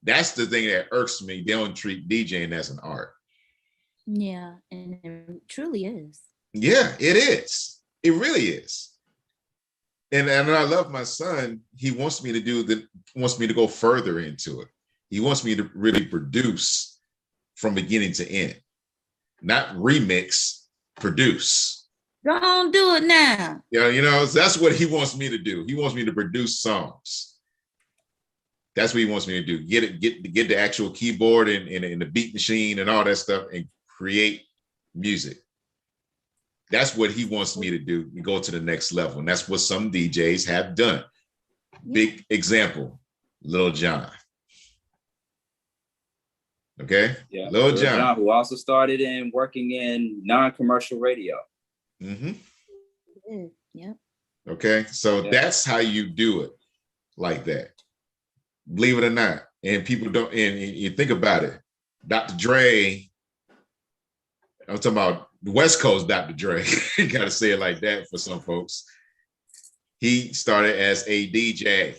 That's the thing that irks me. They don't treat DJing as an art. Yeah, and it truly is. Yeah, it is. It really is. And I love my son. He wants me to go further into it. He wants me to really produce from beginning to end, not remix, produce. Don't do it now. Yeah, so that's what he wants me to do. He wants me to produce songs. That's what he wants me to do. Get the actual keyboard and the beat machine and all that stuff and create music. That's what he wants me to do and go to the next level. And that's what some DJs have done. Big example, Lil Jon. Okay. Yeah. Lil Jon, who also started in working in non-commercial radio. Mm-hmm. Yep. Okay. So that's how you do it, like that. Believe it or not. And people don't, and you think about it. Dr. Dre, I'm talking about the West Coast Dr. Dre. You got to say it like that for some folks. He started as a DJ.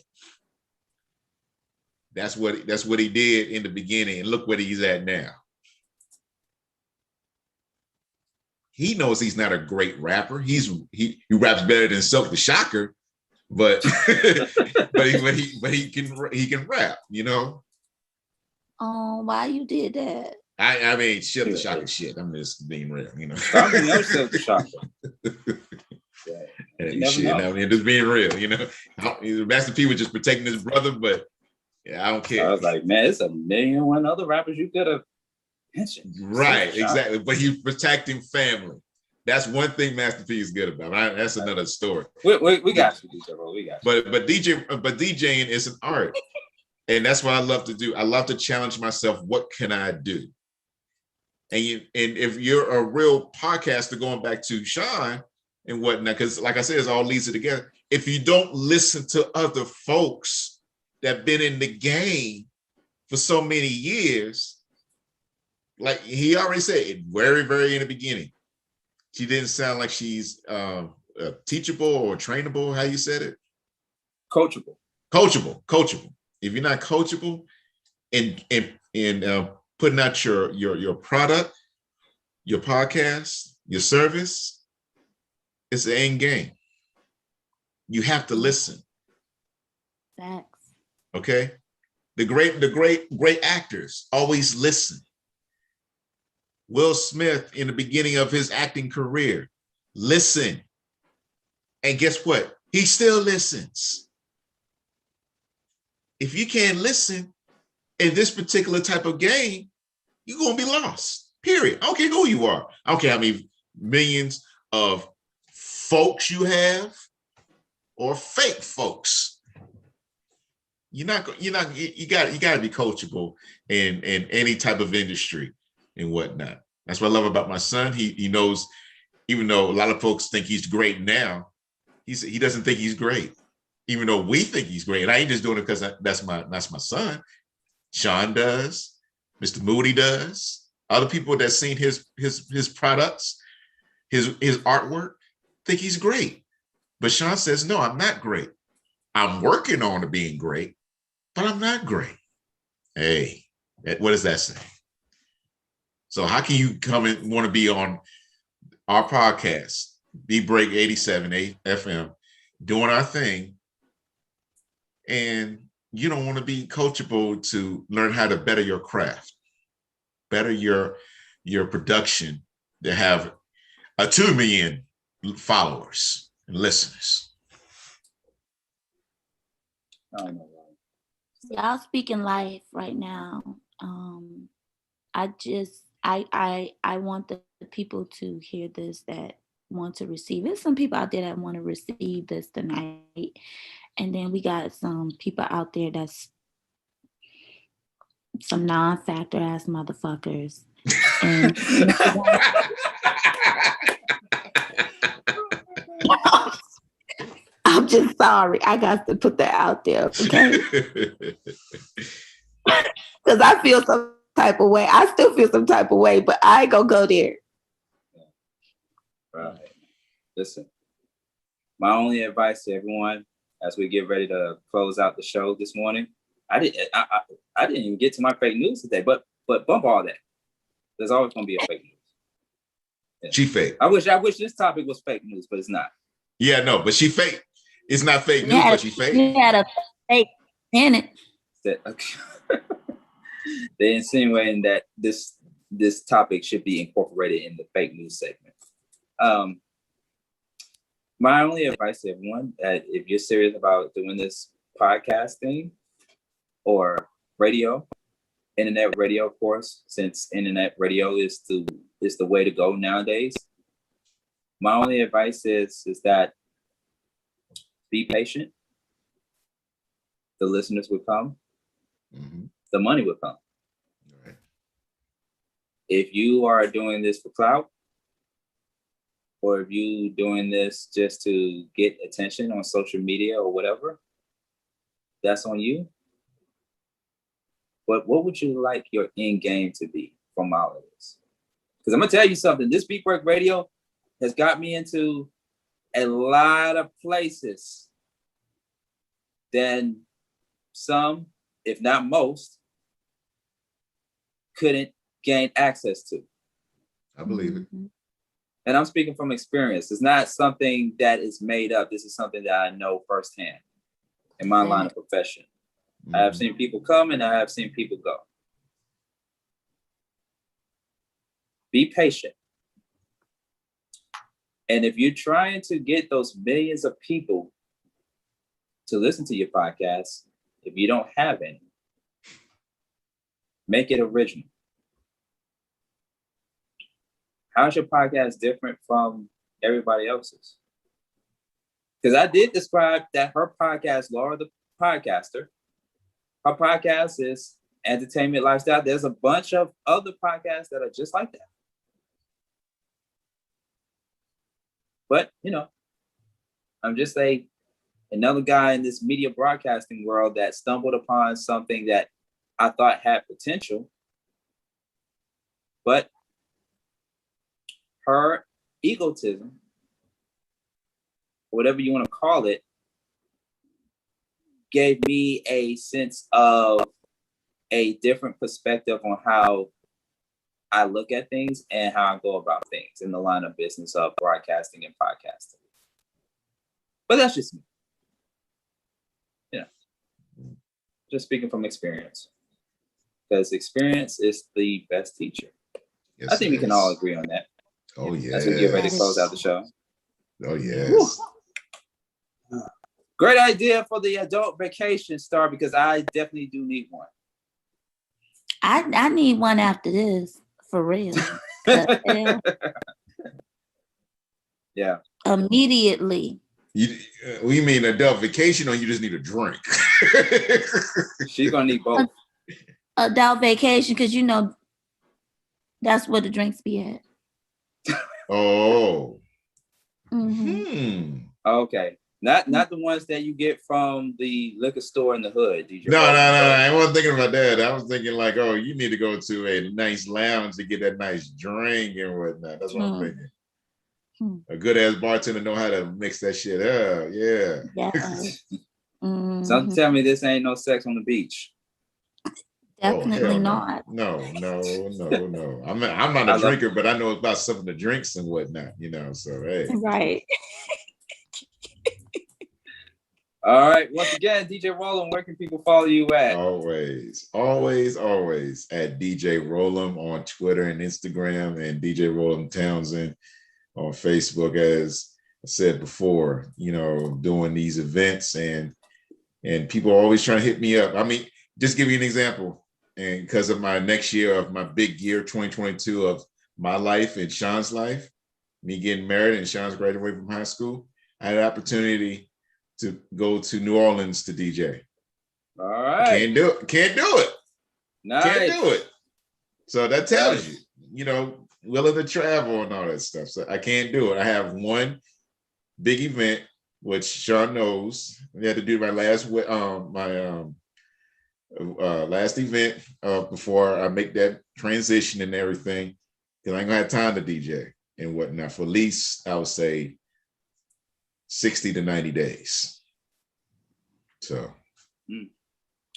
That's what he did in the beginning, and look where he's at now. He knows he's not a great rapper. He raps better than Silk the Shocker, but he can rap, you know. Oh, why you did that? I mean, Silk the Shocker shit. I'm just being real, you know. I already know Silk the Shocker. I'm just being real, you know. Master P was just protecting his brother, but yeah, I don't care. I was like, man, it's 1,000,001 other rappers you could have mentioned. Right, exactly. But he's protecting family. That's one thing Master P is good about. That's another story. We got you, DJ, bro. We got you. But DJing is an art, and that's what I love to do. I love to challenge myself. What can I do? And if you're a real podcaster, going back to Sean and whatnot, because like I said, it all leads it together. If you don't listen to other folks that been in the game for so many years, like he already said, very, very in the beginning, she didn't sound like she's teachable or trainable. How you said it? Coachable. If you're not coachable in putting out your product, your podcast, your service, it's the end game. You have to listen. Facts. Okay, the great actors always listen. Will Smith, in the beginning of his acting career, listen, and guess what? He still listens. If you can't listen in this particular type of game, you're gonna be lost. Period. I don't care who you are. I don't care how many millions of folks you have or fake folks. You got to be coachable in any type of industry and whatnot. That's what I love about my son. He knows, even though a lot of folks think he's great now, he doesn't think he's great, even though we think he's great. And I ain't just doing it because that's my son. Sean does, Mr. Moody does, other people that seen his products, his artwork, think he's great. But Sean says, no, I'm not great. I'm working on being great, but I'm not great. Hey, what does that say? So how can you come and want to be on our podcast, B-Break 87 FM, doing our thing, and you don't want to be coachable to learn how to better your craft, better your production, to have 2 million followers and listeners? Y'all speaking life right now. I want the people to hear this that want to receive it. Some people out there that want to receive this tonight. And then we got some people out there that's some non-factor ass motherfuckers. And I'm just sorry. I got to put that out there, okay? Because I feel some type of way. I still feel some type of way, but I ain't gonna go there. Right. Listen, my only advice to everyone as we get ready to close out the show this morning, I didn't even get to my fake news today, but bump all that. There's always gonna be a fake news. Yeah. She fake. I wish this topic was fake news, but it's not. Yeah, no, but she fake. It's not fake news, but she fake. You had a fake in it. Okay. They're insinuating that this topic should be incorporated in the fake news segment. My only advice to everyone, that if you're serious about doing this podcast thing or radio, internet radio, of course, since internet radio is the way to go nowadays. My only advice is that be patient. The listeners will come. Mm-hmm. The money will come. Right. if you are doing this for clout, or if you doing this just to get attention on social media or whatever, that's on you. But what would you like your end game to be from all of this? Because I'm gonna tell you something. This Beat Work Radio has got me into a lot of places than some, if not most, couldn't gain access to. I believe it. And I'm speaking from experience. It's not something that is made up. This is something that I know firsthand in my line of profession. I have seen people come and I have seen people go. Be patient. And if you're trying to get those millions of people to listen to your podcast, if you don't have any, make it original. How's your podcast different from everybody else's? Because I did describe that her podcast, Laura the Podcaster, her podcast is entertainment lifestyle. There's a bunch of other podcasts that are just like that. But, you know, I'm just another guy in this media broadcasting world that stumbled upon something that I thought had potential. But her egotism, whatever you want to call it, gave me a sense of a different perspective on how I look at things and how I go about things in the line of business of broadcasting and podcasting. But that's just me. Just speaking from experience. Because experience is the best teacher. Yes, I think we can all agree on that. Oh, yeah. As we get ready to close out the show. Oh, yes. Great idea for the adult vacation, Star, because I definitely do need one. I need one after this, for real. Yeah. Immediately. You mean adult vacation, or you just need a drink? She's gonna need both. Adult vacation, because you know that's where the drinks be at. Oh. Okay. Not the ones that you get from the liquor store in the hood, DJ. No. I wasn't thinking about that. I was thinking like, oh, you need to go to a nice lounge to get that nice drink and whatnot. That's what I'm thinking. A good ass bartender know how to mix that shit up. Yeah. Some tell me this ain't no sex on the beach. Definitely not. No. I'm not a drinker, but I know about some of the drinks and whatnot, you know. So hey. Right. All right. Once again, DJ Rollum, where can people follow you at? Always at DJ Rollum on Twitter and Instagram, and DJ Rollum Townsend on Facebook. As I said before, you know, doing these events and people are always trying to hit me up. I mean, just give you an example. And because of my next year of my big year, 2022 of my life and Sean's life, me getting married and Sean's graduating from high school, I had an opportunity to go to New Orleans to DJ. All right. Can't do it. Nice. Can't do it. So that tells you, you know, willing to travel and all that stuff. So I can't do it. I have one big event, which Sean knows. We had to do my last last event before I make that transition and everything, because I ain't gonna have time to DJ and whatnot for at least, I would say, 60 to 90 days. So.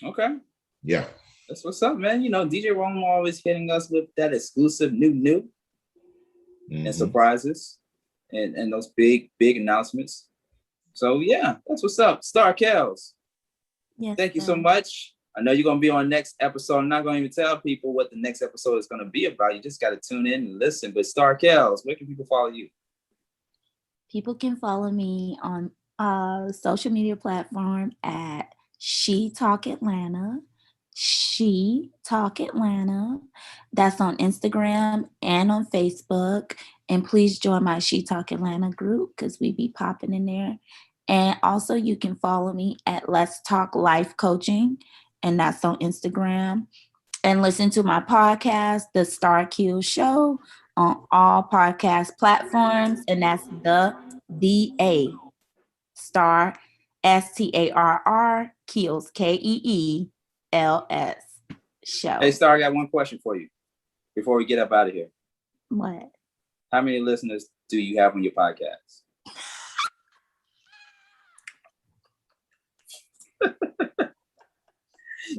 Okay. Yeah. That's what's up, man. You know, DJ Rollum always hitting us with that exclusive new and surprises and those big announcements. So yeah, that's what's up. Star Kells. Yes, thank you so much. I know you're going to be on next episode. I'm not going to even tell people what the next episode is going to be about. You just got to tune in and listen. But Star Kells, where can people follow you? People can follow me on social media platform at She Talk Atlanta. She Talk Atlanta. That's on Instagram and on Facebook. And please join my She Talk Atlanta group because we be popping in there. And also you can follow me at Let's Talk Life Coaching. And that's on Instagram. And listen to my podcast, The Star Q Show, on all podcast platforms. And that's the Star STARR Keels KEELS show. Hey, Star, I got one question for you before we get up out of here. What? How many listeners do you have on your podcast?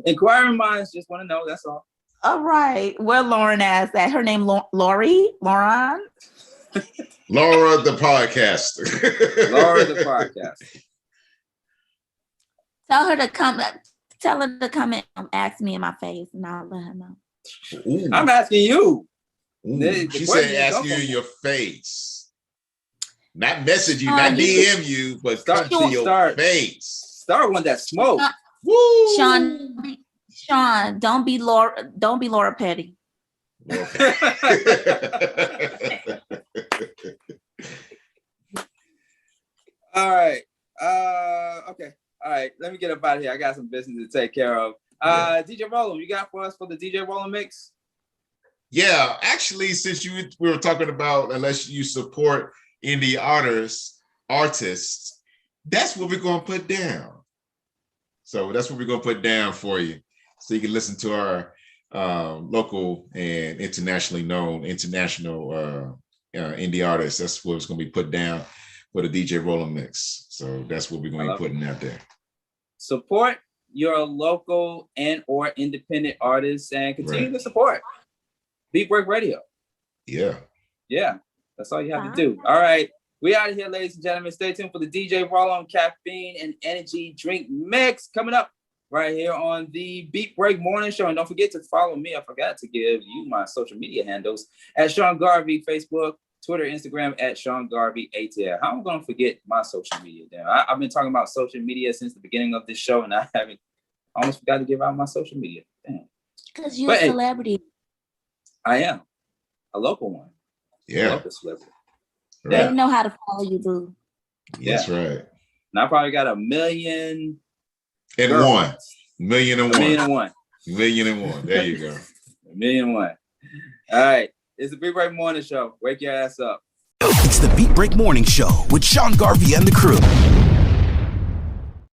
Inquiring minds just want to know. That's all. All right. Where Lauren asked that. Her name Lauren. Laura the podcaster. Laura the podcaster. Tell her to come and ask me in my face, and I'll let her know. Ooh. I'm asking you. Ooh. She said ask you in your face. Not message you, not DM you, but come to your face. Start one that smoke. Woo. Sean, don't be Laura Petty. All right. Okay. All right. Let me get up out of here. I got some business to take care of. DJ Rollum, you got for us for the DJ Rollum mix? Yeah, actually, since we were talking about unless you support indie artists, that's what we're gonna put down. So that's what we're gonna put down for you, so you can listen to our local and internationally known indie artists. That's what's gonna be put down for the DJ Rollum mix. So that's what we're gonna be putting out there. Support your local and or independent artists and continue to support Beat Break Radio. Yeah, that's all you have to do. All right, we out of here, ladies and gentlemen. Stay tuned for the DJ Rollum Caffeine and Energy Drink Mix coming up right here on the Beat Break Morning Show. And don't forget to follow me. I forgot to give you my social media handles at Sean Garvey, Facebook, Twitter, Instagram at Sean Garvey ATL. How am I going to forget my social media there? I've been talking about social media since the beginning of this show, and I almost forgot to give out my social media. Damn. Because you're a celebrity. I am a local one. Yeah. A local celebrity. Right. They know how to follow you, boo. That's right. And I probably got 1,000,000 and girls. one. 1,000,001. 1,000,001. There you go. 1,000,001. All right. It's the Beat Break Morning Show. Wake your ass up. It's the Beat Break Morning Show with Sean Garvey and the crew.